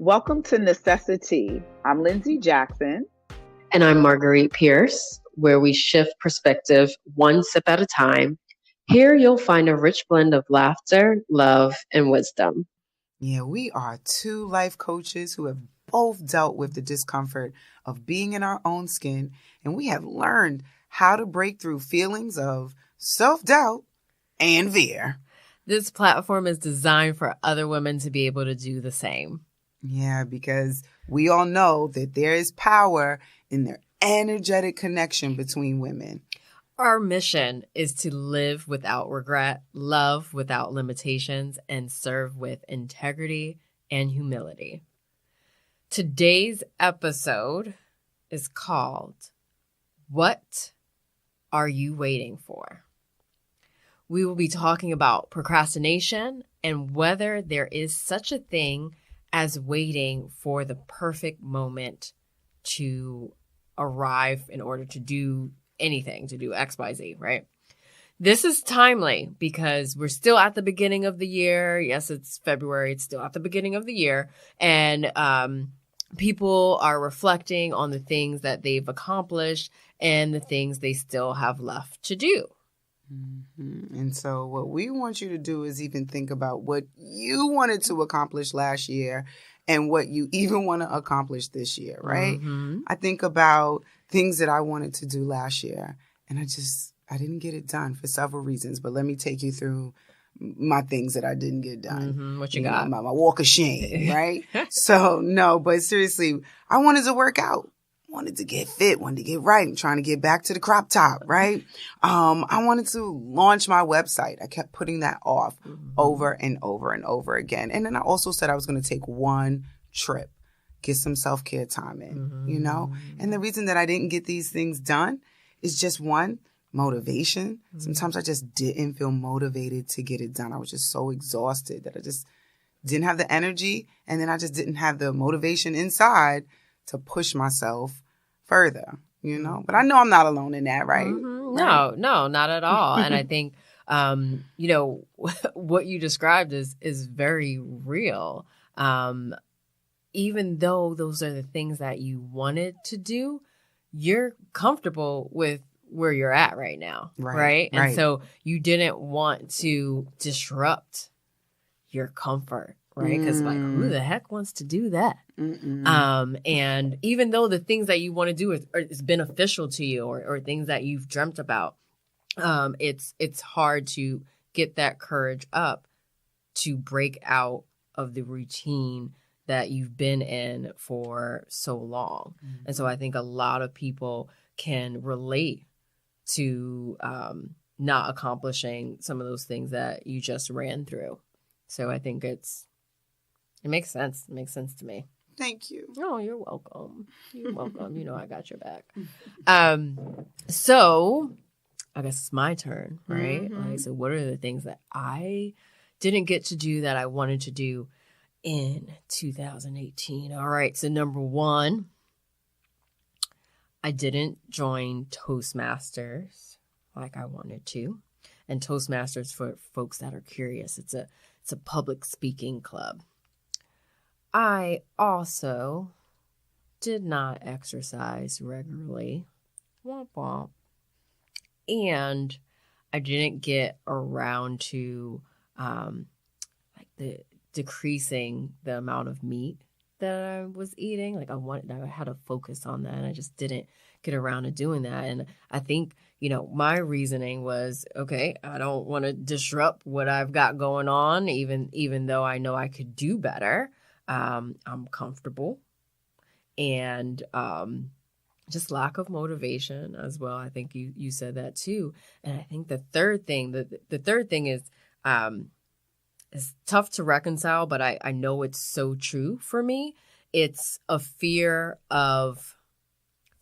Welcome to Necessity. I'm Lindsay Jackson. And I'm Marguerite Pierce, where we shift perspective one sip at a time. Here you'll find a rich blend of laughter, love, and wisdom. Yeah, we are two life coaches who have both dealt with the discomfort of being in our own skin, and we have learned how to break through feelings of self-doubt and fear. This platform is designed for other women to be able to do the same. Yeah, because we all know that there is power in their energetic connection between women. Our mission is to live without regret, love without limitations, and serve with integrity and humility. Today's episode is called, What Are You Waiting For? We will be talking about procrastination and whether there is such a thing as waiting for the perfect moment to arrive in order to do anything, to do X, Y, Z, right? This is timely because we're still at the beginning of the year. Yes, it's February. It's still at the beginning of the year. And people are reflecting on the things that they've accomplished and the things they still have left to do. Mm-hmm. And so what we want you to do is even think about what you wanted to accomplish last year and what you even want to accomplish this year, right? Mm-hmm. I think about things that I wanted to do last year, and I didn't get it done for several reasons. But let me take you through my things that I didn't get done. Mm-hmm. What you got? My walk of shame, right? So no, but seriously, I wanted to work out. Wanted to get fit, wanted to get right. I'm trying to get back to the crop top, right? I wanted to launch my website. I kept putting that off over and over and over again. And then I also said I was going to take one trip, get some self-care time in, you know? And the reason that I didn't get these things done is just one, motivation. Sometimes I just didn't feel motivated to get it done. I was just so exhausted that I just didn't have the energy. And then I just didn't have the motivation inside to push myself further, you know? But I know I'm not alone in that, right? Mm-hmm. No, not at all. And I think, what you described is very real. Even though those are the things that you wanted to do, you're comfortable with where you're at right now, right? And so you didn't want to disrupt your comfort. Right? Because like, who the heck wants to do that? And even though the things that you want to do is beneficial to you or things that you've dreamt about, it's hard to get that courage up to break out of the routine that you've been in for so long. And so I think a lot of people can relate to not accomplishing some of those things that you just ran through. So I think it makes sense. It makes sense to me. Thank you. Oh, you're welcome. You're welcome. You know I got your back. So I guess it's my turn, right? Like, so what are the things that I didn't get to do that I wanted to do in 2018? All right. So number one, I didn't join Toastmasters like I wanted to. And Toastmasters, for folks that are curious, it's a public speaking club. I also did not exercise regularly. Womp womp. And I didn't get around to decreasing the amount of meat that I was eating. Like I had to focus on that, and I just didn't get around to doing that. And I think, my reasoning was, okay, I don't want to disrupt what I've got going on, even though I know I could do better. I'm comfortable, and just lack of motivation as well. I think you said that too. And I think the third thing is it's tough to reconcile, but I know it's so true for me. It's a fear of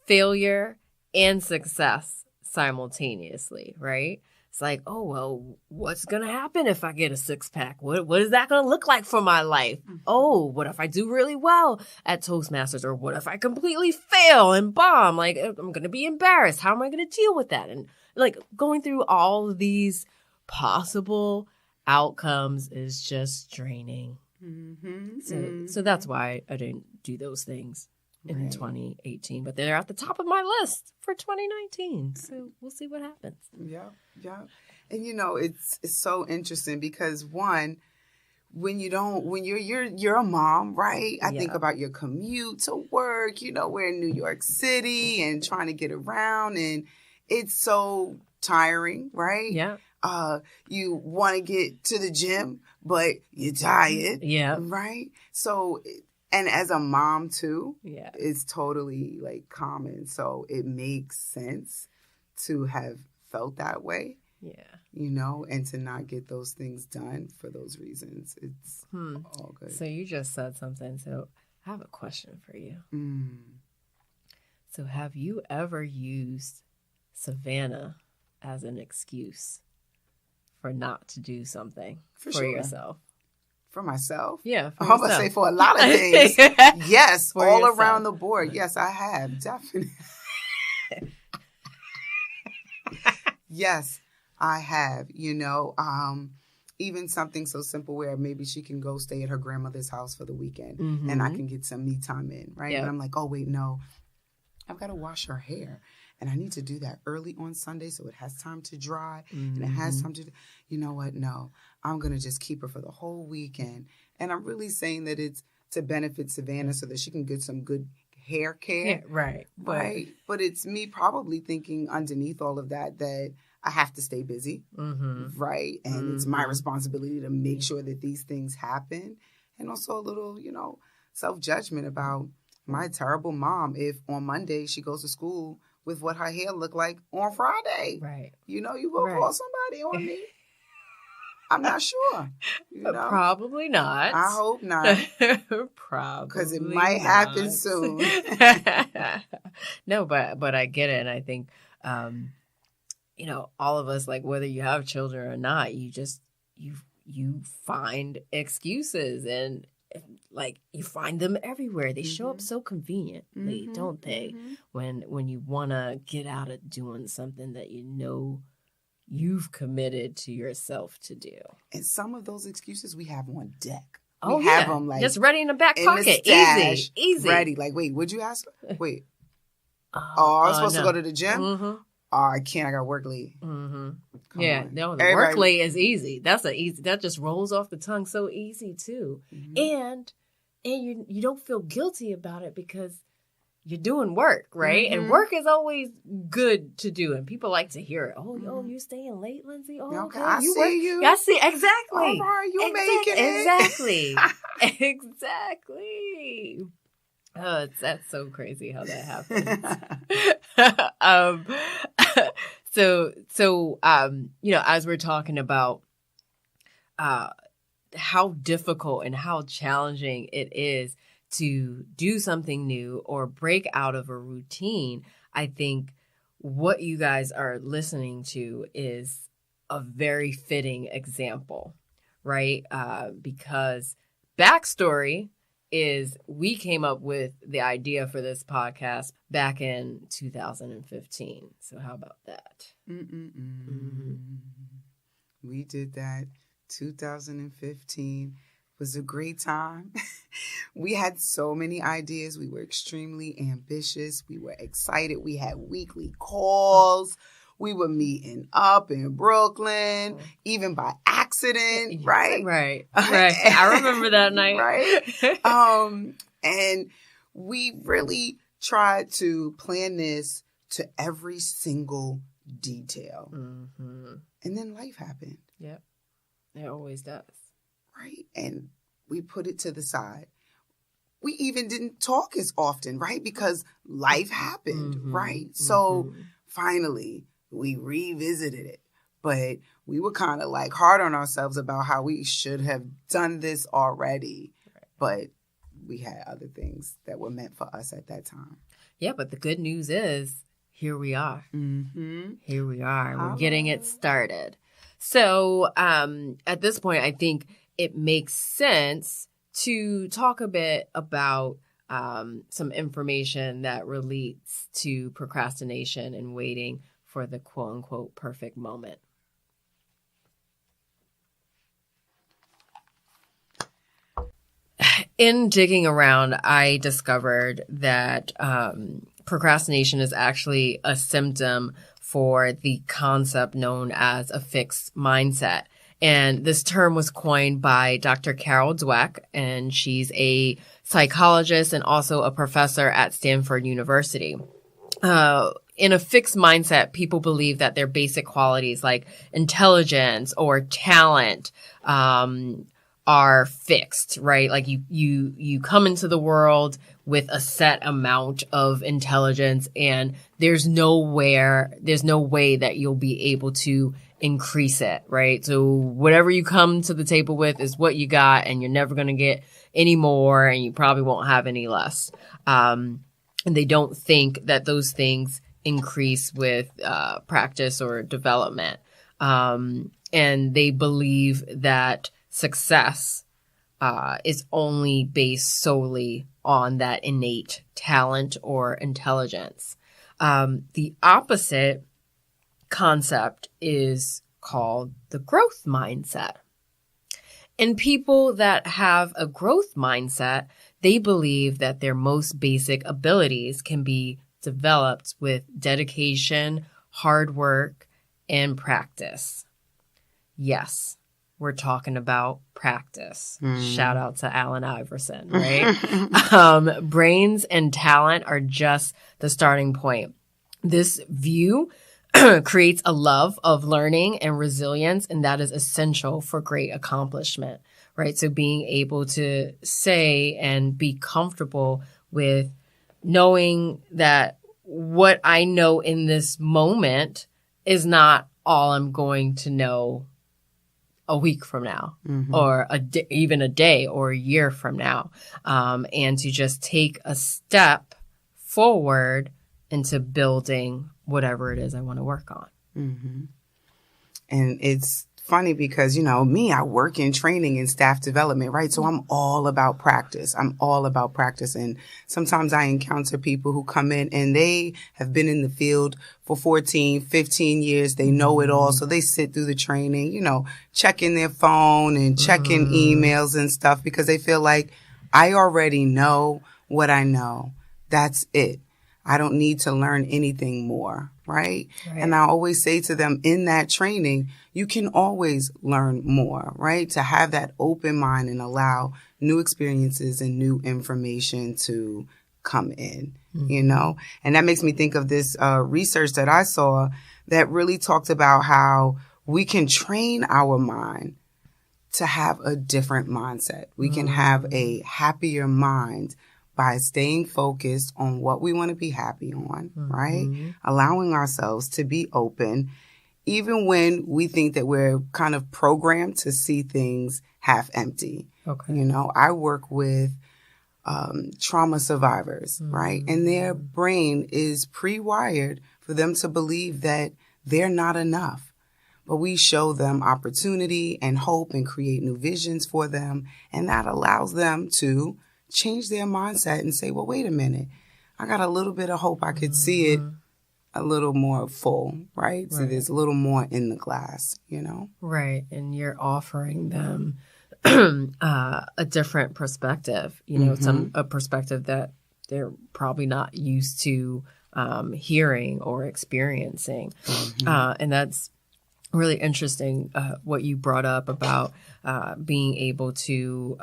failure and success simultaneously, right? It's like, oh, well, what's going to happen if I get a six-pack? What is that going to look like for my life? Oh, what if I do really well at Toastmasters? Or what if I completely fail and bomb? Like, I'm going to be embarrassed. How am I going to deal with that? And, like, going through all of these possible outcomes is just draining. So that's why I didn't do those things in 2018, but they're at the top of my list for 2019. So we'll see what happens. Yeah. And it's so interesting because when you're a mom, right? I think about your commute to work. We're in New York City and trying to get around, and it's so tiring, right? Yeah. You want to get to the gym, but you're tired. Yeah. Right? So, and as a mom too, yeah, it's totally like common. So it makes sense to have felt that way. Yeah. And to not get those things done for those reasons. It's all good. So you just said something. So I have a question for you. So have you ever used Savannah as an excuse for not to do something for sure. yourself? For myself? Yeah, for I'm yourself. going to say for a lot of things. Yes, For all yourself. around the board. Yes, I have. Definitely. Yes, I have. Even something so simple where maybe she can go stay at her grandmother's house for the weekend and I can get some me time in, right? Yep. But I'm like, oh, wait, no. I've got to wash her hair. And I need to do that early on Sunday so it has time to dry and it has time to, you know what? No, I'm going to just keep her for the whole weekend. And I'm really saying that it's to benefit Savannah so that she can get some good hair care. Yeah, right. But it's me probably thinking underneath all of that I have to stay busy, right? And it's my responsibility to make sure that these things happen. And also a little, self-judgment about my terrible mom if on Monday she goes to school with what her hair looked like on Friday. Right. You will call somebody on me. I'm not sure. Probably not. I hope not. Probably because it might happen soon. No, but I get it, and I think all of us, like whether you have children or not, you find excuses, and like you find them everywhere. They show up so conveniently, don't they? When you want to get out of doing something that you've committed to yourself to do. And some of those excuses we have on deck. We have them like just ready in the back pocket. Easy. Ready. Like, wait, would you ask? Wait. I was supposed to go to the gym? Oh, I can't. I got work late. The work late is easy. That just rolls off the tongue so easy too. And you don't feel guilty about it because you're doing work, right? And work is always good to do, and people like to hear it. Oh, you staying late, Lindsay? Oh, okay. I see you. I see exactly. All right, you making it. Exactly. Oh, that's so crazy how that happens. So as we're talking about how difficult and how challenging it is to do something new or break out of a routine, I think what you guys are listening to is a very fitting example, right? Because backstory is we came up with the idea for this podcast back in 2015. So how about that? We did that 2015. Was a great time. We had so many ideas. We were extremely ambitious. We were excited. We had weekly calls. We were meeting up in Brooklyn, even by accident, right? Right. I remember that night. Right. And we really tried to plan this to every single detail. And then life happened. Yep. It always does. Right. And we put it to the side. We even didn't talk as often, right? Because life happened, right? So finally, we revisited it. But we were kind of like hard on ourselves about how we should have done this already. Right. But we had other things that were meant for us at that time. Yeah, but the good news is here we are. Here we are. We're getting it started. So at this point, I think it makes sense to talk a bit about some information that relates to procrastination and waiting for the quote unquote perfect moment. in digging around, I discovered that procrastination is actually a symptom for the concept known as a fixed mindset. And this term was coined by Dr. Carol Dweck, and she's a psychologist and also a professor at Stanford University. In a fixed mindset, people believe that their basic qualities like intelligence or talent are fixed, right? Like you come into the world with a set amount of intelligence, and there's no way that you'll be able to increase it, right? So whatever you come to the table with is what you got, and you're never going to get any more, and you probably won't have any less. And they don't think that those things increase with practice or development. And they believe that success is only based solely on that innate talent or intelligence. The opposite concept is called the growth mindset. And people that have a growth mindset, they believe that their most basic abilities can be developed with dedication, hard work, and practice. Yes, we're talking about practice. Shout out to Allen Iverson, right? Brains and talent are just the starting point. This view creates a love of learning and resilience, and that is essential for great accomplishment, right? So being able to say and be comfortable with knowing that what I know in this moment is not all I'm going to know a week from now, or even a day or a year from now, and to just take a step forward into building whatever it is I want to work on. And it's funny because, me, I work in training and staff development, right? So I'm all about practice. And sometimes I encounter people who come in and they have been in the field for 14, 15 years. They know it all. So they sit through the training, checking their phone and checking emails and stuff because they feel like I already know what I know. That's it. I don't need to learn anything more, right? And I always say to them in that training, you can always learn more, right? To have that open mind and allow new experiences and new information to come in, And that makes me think of this research that I saw that really talked about how we can train our mind to have a different mindset. We can have a happier mind by staying focused on what we want to be happy on, right? Allowing ourselves to be open, even when we think that we're kind of programmed to see things half empty. I work with trauma survivors, right? And their brain is pre-wired for them to believe that they're not enough. But we show them opportunity and hope and create new visions for them. And that allows them to change their mindset and say, well, wait a minute, I got a little bit of hope. I could see it a little more full, right? So there's a little more in the glass, Right. And you're offering them a different perspective, a perspective that they're probably not used to hearing or experiencing. And that's really interesting, what you brought up about being able to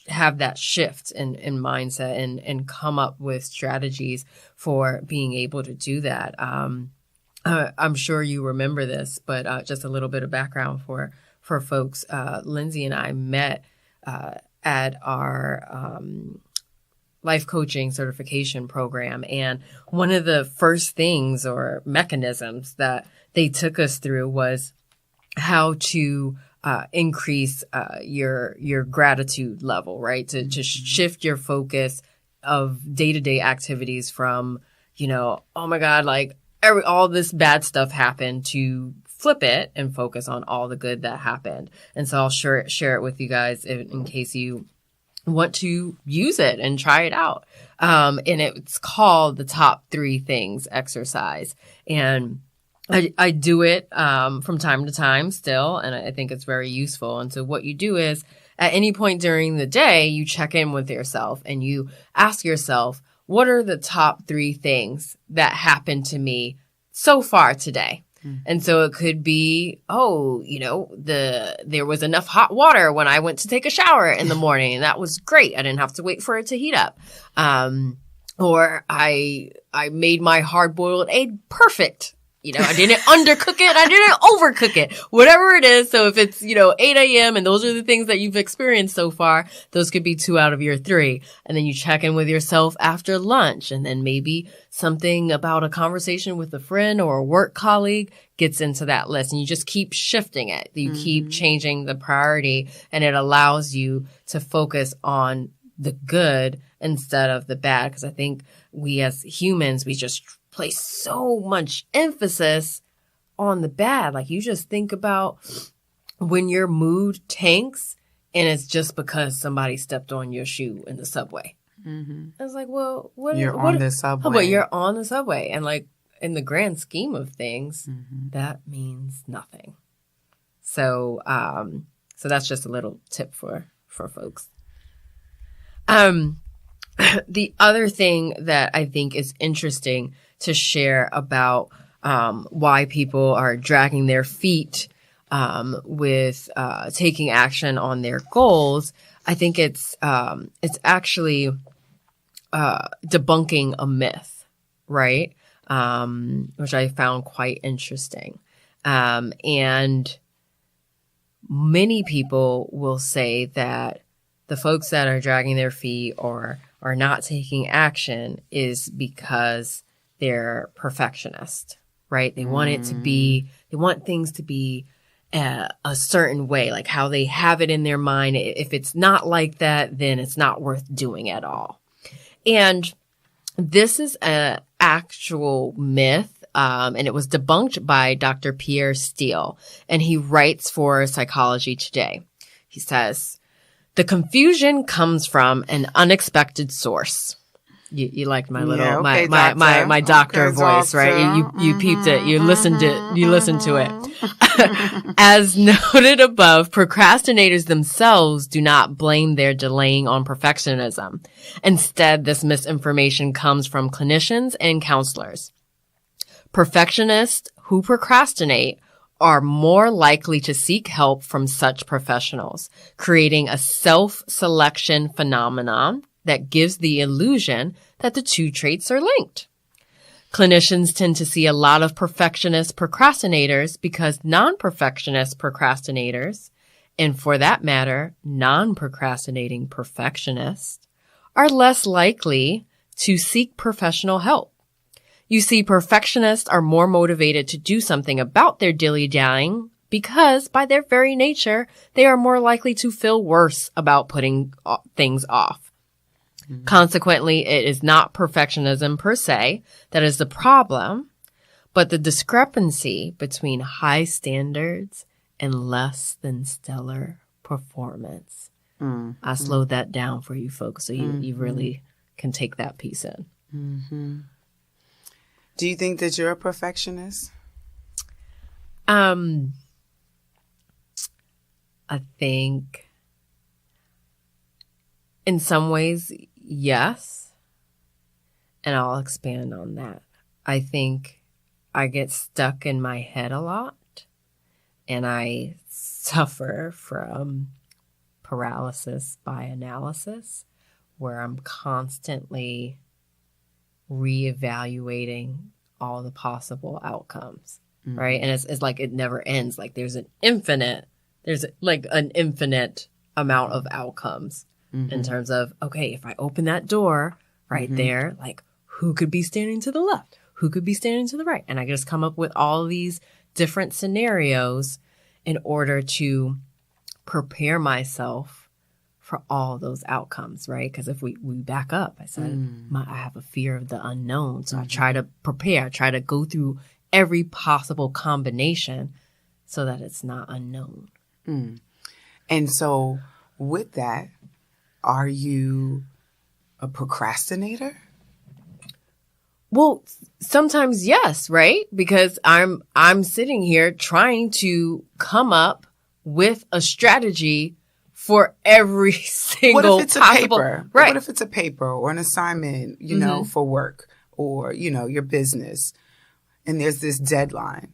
have that shift in mindset and come up with strategies for being able to do that. I'm sure you remember this, but just a little bit of background for folks. Lindsay and I met at our life coaching certification program. And one of the first things or mechanisms that they took us through was how to increase your gratitude level, right? To shift your focus of day-to-day activities from, oh my God, like all this bad stuff happened, to flip it and focus on all the good that happened. And so I'll share it with you guys in case you want to use it and try it out. And it's called the top 3 things exercise. And I do it from time to time still, and I think it's very useful. And so what you do is at any point during the day, you check in with yourself and you ask yourself, what are the top 3 things that happened to me so far today? And so it could be, there was enough hot water when I went to take a shower in the morning, and that was great. I didn't have to wait for it to heat up. Or I made my hard-boiled egg perfect. I didn't undercook it. I didn't overcook it. Whatever it is. So if it's, 8 a.m. and those are the things that you've experienced so far, those could be 2 out of your 3. And then you check in with yourself after lunch. And then maybe something about a conversation with a friend or a work colleague gets into that list. And you just keep shifting it. You keep changing the priority, and it allows you to focus on the good instead of the bad. Because I think we as humans, we just place so much emphasis on the bad. Like, you just think about when your mood tanks and it's just because somebody stepped on your shoe in the subway. It's like, well, you're on the subway. But you're on the subway. And like, in the grand scheme of things, that means nothing. So, so that's just a little tip for folks. The other thing that I think is interesting to share about why people are dragging their feet with taking action on their goals, I think it's actually debunking a myth, right? Which I found quite interesting. And many people will say that the folks that are dragging their feet or are not taking action is because they're perfectionist, right? They want it to be, they want things to be a certain way, like how they have it in their mind. If it's not like that, then it's not worth doing at all. And this is an actual myth, and it was debunked by Dr. Pierre Steele, and he writes for Psychology Today. He says, the confusion comes from an unexpected source. You liked my little, my doctor voice, right? You peeped it. You listened to it. As noted above, procrastinators themselves do not blame their delaying on perfectionism. Instead, this misinformation comes from clinicians and counselors. Perfectionists who procrastinate are more likely to seek help from such professionals, creating a self-selection phenomenon that gives the illusion that the 2 traits are linked. Clinicians tend to see a lot of perfectionist procrastinators because non-perfectionist procrastinators, and for that matter, non-procrastinating perfectionists, are less likely to seek professional help. You see, perfectionists are more motivated to do something about their dilly-dallying because, by their very nature, they are more likely to feel worse about putting things off. Consequently, it is not perfectionism per se that is the problem, but the discrepancy between high standards and less than stellar performance. I slowed that down for you folks so you really can take that piece in. Do you think that you're a perfectionist? I think in some ways, yes. And I'll expand on that. I think I get stuck in my head a lot, and I suffer from paralysis by analysis, where I'm constantly reevaluating all the possible outcomes, right? And it's like it never ends. Like there's an infinite amount of outcomes in terms of, okay, if I open that door right there, like who could be standing to the left? Who could be standing to the right? And I just come up with all these different scenarios in order to prepare myself for all those outcomes, right? Because if we back up, I said, I have a fear of the unknown. So I try to prepare, I try to go through every possible combination so that it's not unknown. And so with that, are you a procrastinator? Well, sometimes yes, right? Because I'm sitting here trying to come up with a strategy for every single What if it's possible, a paper? right? What if it's a paper or an assignment, you know, for work or, you know, your business, and there's this deadline,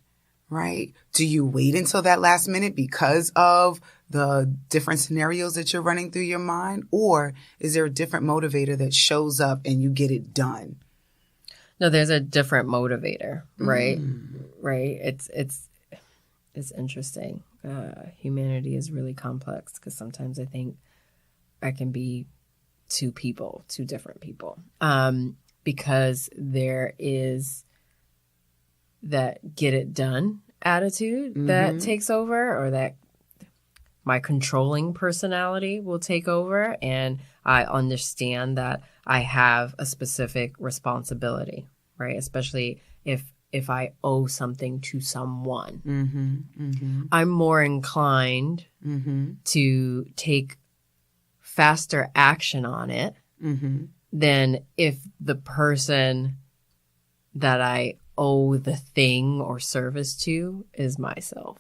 right? Do you wait until that last minute because of the different scenarios that you're running through your mind? Or is there a different motivator that shows up and you get it done? No, there's a different motivator, right? Right. It's interesting. Humanity is really complex because sometimes I think I can be two different people, because there is that get it done attitude that takes over, or that my controlling personality will take over. And I understand that I have a specific responsibility, right? Especially if I owe something to someone. I'm more inclined to take faster action on it than if the person that I owe the thing or service to is myself.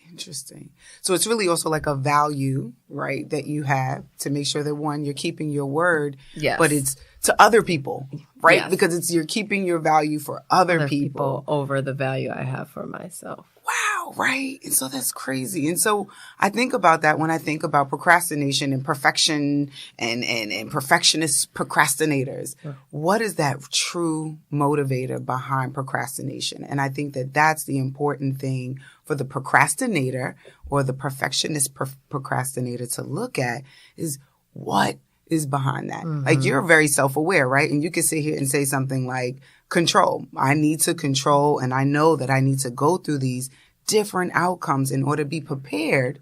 Interesting. So it's really also like a value, right, that you have to make sure that, one, you're keeping your word, but it's to other people, right? Yes. Because you're keeping your value for other people over the value I have for myself. Wow, right? And so that's crazy. And so I think about that when I think about procrastination and perfection and perfectionist procrastinators. What is that true motivator behind procrastination? And I think that that's the important thing for the procrastinator or the perfectionist procrastinator to look at, is what is behind that. Like, you're very self-aware, right? And you can sit here and say something like, control. I need to control, and I know that I need to go through these different outcomes in order to be prepared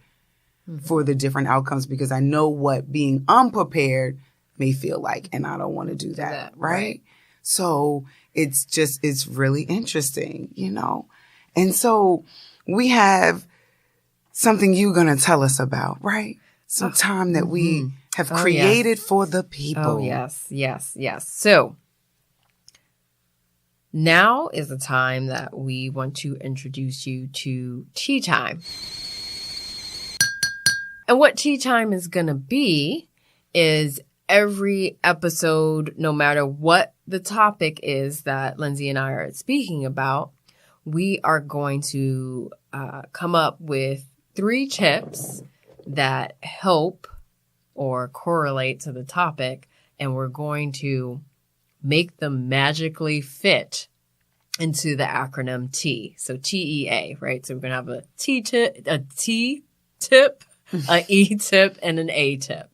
for the different outcomes, because I know what being unprepared may feel like, and I don't want to do that, right? So it's really interesting, you know? And so we have something you're going to tell us about, right? Some time that we have created for the people. Oh, yes. So now is the time that we want to introduce you to tea time. And what tea time is going to be is every episode, no matter what the topic is that Lindsay and I are speaking about, we are going to come up with 3 tips that help or correlate to the topic, and we're going to make them magically fit into the acronym T. So TEA, right? So we're going to have a T tip, an E tip, and an A tip.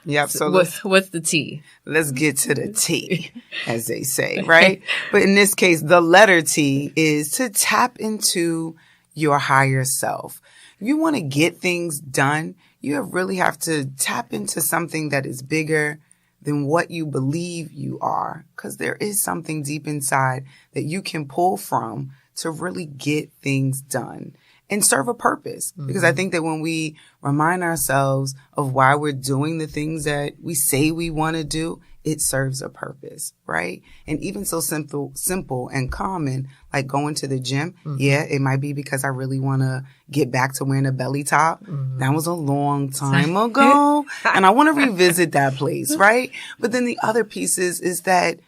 Yep. So what's the T? Let's get to the T, as they say, right? But in this case, the letter T is to tap into your higher self. If you want to get things done, you really have to tap into something that is bigger than what you believe you are, because there is something deep inside that you can pull from to really get things done and serve a purpose. Because I think that when we remind ourselves of why we're doing the things that we say we want to do, it serves a purpose, right? And even so simple and common, like going to the gym. Yeah, it might be because I really want to get back to wearing a belly top. That was a long time ago. And I want to revisit that place, right? But then the other piece is that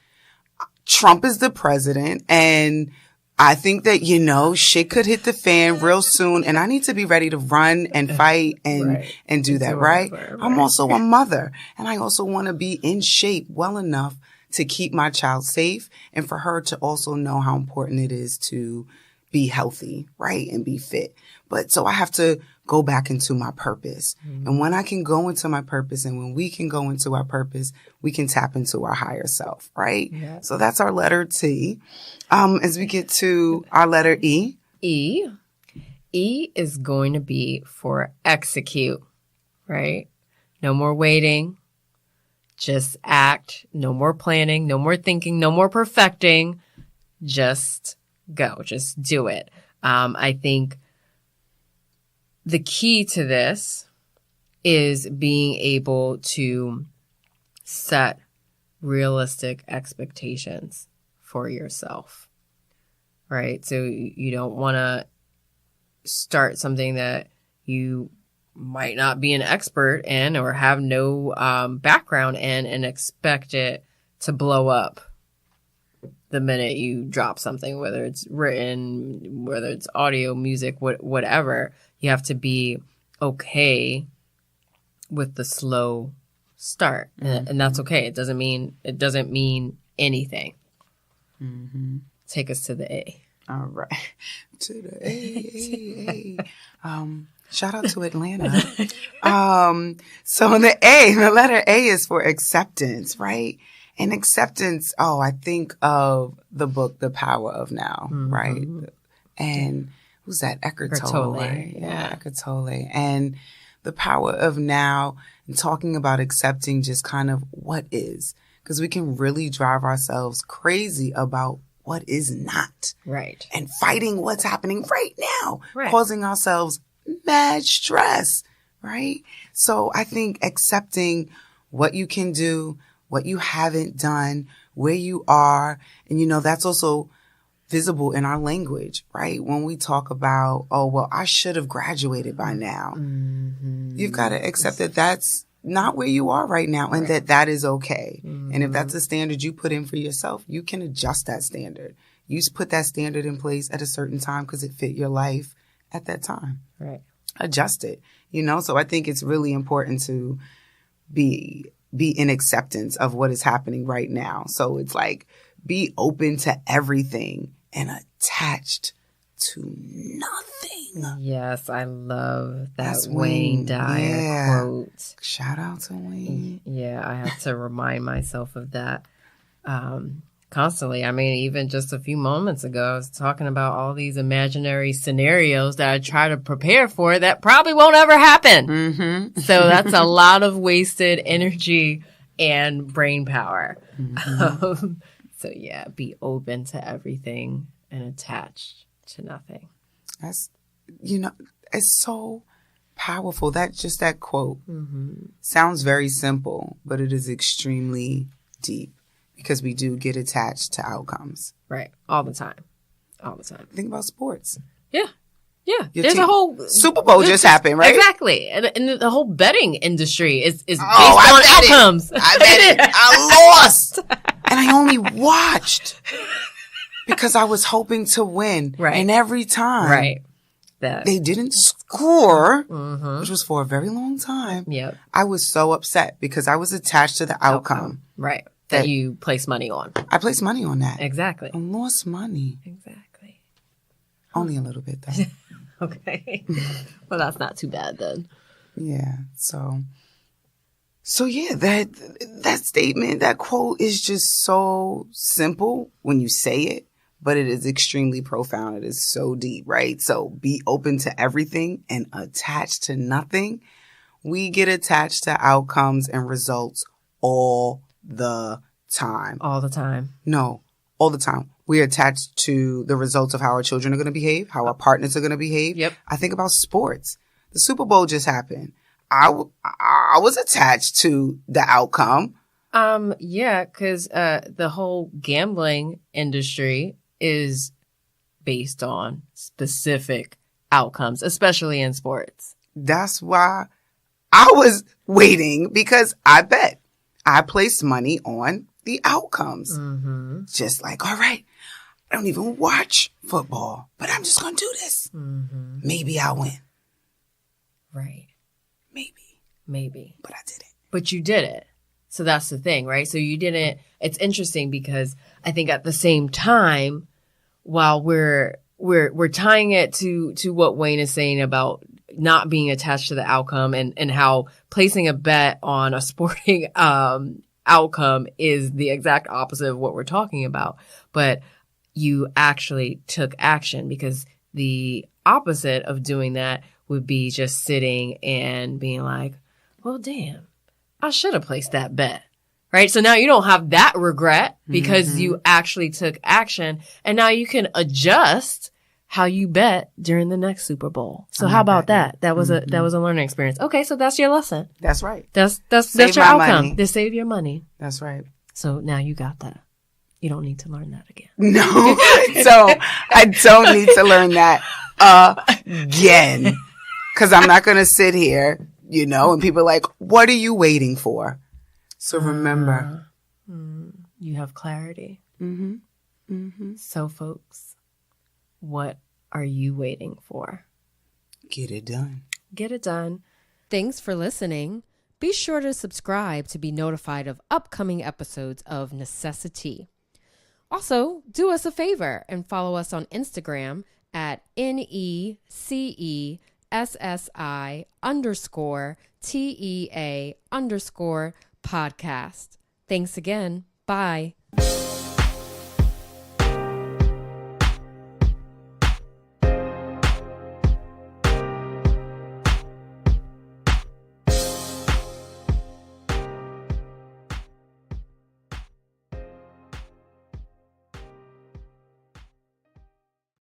Trump is the president, and I think that, you know, shit could hit the fan real soon, and I need to be ready to run and fight and do that, right? I'm also a mother, and I also want to be in shape well enough to keep my child safe, and for her to also know how important it is to be healthy, right? And be fit. But so I have to go back into my purpose. And when I can go into my purpose, and when we can go into our purpose, we can tap into our higher self, right? Yeah. So that's our letter T. As we get to our letter E. E is going to be for execute, right? No more waiting. Just act. No more planning. No more thinking. No more perfecting. Just go. Just do it. I think the key to this is being able to set realistic expectations for yourself, right? So you don't want to start something that you might not be an expert in or have no background in, and expect it to blow up the minute you drop something, whether it's written, whether it's audio, music, whatever. You have to be okay with the slow start, and that's okay. It doesn't mean anything. Mm-hmm. Take us to the A. All right, to the A. Shout out to Atlanta. So the letter A is for acceptance, right? And acceptance, I think of the book, The Power of Now, right? And who's that? Eckhart Tolle. Right? Yeah, Eckhart Tolle. And The Power of Now, and talking about accepting just kind of what is. Because we can really drive ourselves crazy about what is not. Right. And fighting what's happening right now. Right. Causing ourselves mad stress, right? So I think accepting what you can do, what you haven't done, where you are. And, that's also visible in our language, right? When we talk about, I should have graduated by now. Mm-hmm. You've got to accept that that's not where you are right now, and that is okay. Mm-hmm. And if that's a standard you put in for yourself, you can adjust that standard. You put that standard in place at a certain time because it fit your life at that time. Right. Adjust it, So I think it's really important to be in acceptance of what is happening right now. So it's like, be open to everything and attached to nothing. Yes, I love that Wayne Dyer quote. Shout out to Wayne. Yeah, I have to remind myself of that constantly. I mean, even just a few moments ago, I was talking about all these imaginary scenarios that I try to prepare for that probably won't ever happen. Mm-hmm. So that's a lot of wasted energy and brain power. Mm-hmm. So yeah, be open to everything and attached to nothing. That's, it's so powerful. That quote sounds very simple, but it is extremely deep. Because we do get attached to outcomes. Right. All the time. Think about sports. Yeah. There's a whole Super Bowl just happened, right? Exactly. And the whole betting industry is based on outcomes. I bet it. I lost. And I only watched because I was hoping to win. Right. And every time they didn't score, which was for a very long time. Yep. I was so upset because I was attached to the outcome. Right. That you place money on. I placed money on that. Exactly. I lost money. Exactly. Only a little bit, though. Okay. Well, that's not too bad then. Yeah. So yeah, that statement, that quote is just so simple when you say it, but it is extremely profound. It is so deep, right? So be open to everything and attached to nothing. We get attached to outcomes and results all the time. All the time. No, all the time. We're attached to the results of how our children are going to behave, how our partners are going to behave. Yep. I think about sports. The Super Bowl just happened. I was attached to the outcome. Yeah, because the whole gambling industry is based on specific outcomes, especially in sports. That's why I was waiting, because I bet. I placed money on the outcomes. Mm-hmm. Just like, all right, I don't even watch football, but I'm just going to do this. Mm-hmm. Maybe I'll win. Right. Maybe. But I didn't. But you did it. So that's the thing, right? So you didn't. It's interesting because I think at the same time, while we're tying it to what Wayne is saying about not being attached to the outcome and how placing a bet on a sporting outcome is the exact opposite of what we're talking about. But you actually took action, because the opposite of doing that would be just sitting and being like, well, damn, I should have placed that bet. Right. So now you don't have that regret because you actually took action, and now you can adjust how you bet during the next Super Bowl. So how about that? That was a learning experience. Okay, so that's your lesson. That's right. That's your outcome. To save your money. That's right. So now you got that. You don't need to learn that again. No. So I don't need to learn that again. Because I'm not going to sit here, and people are like, what are you waiting for? So remember. You have clarity. Mm-hmm. Mm-hmm. So, folks, what are you waiting for? Get it done. Get it done. Thanks for listening. Be sure to subscribe to be notified of upcoming episodes of Necessity. Also, do us a favor and follow us on Instagram at NECESSI_TEA_podcast. Thanks again. Bye.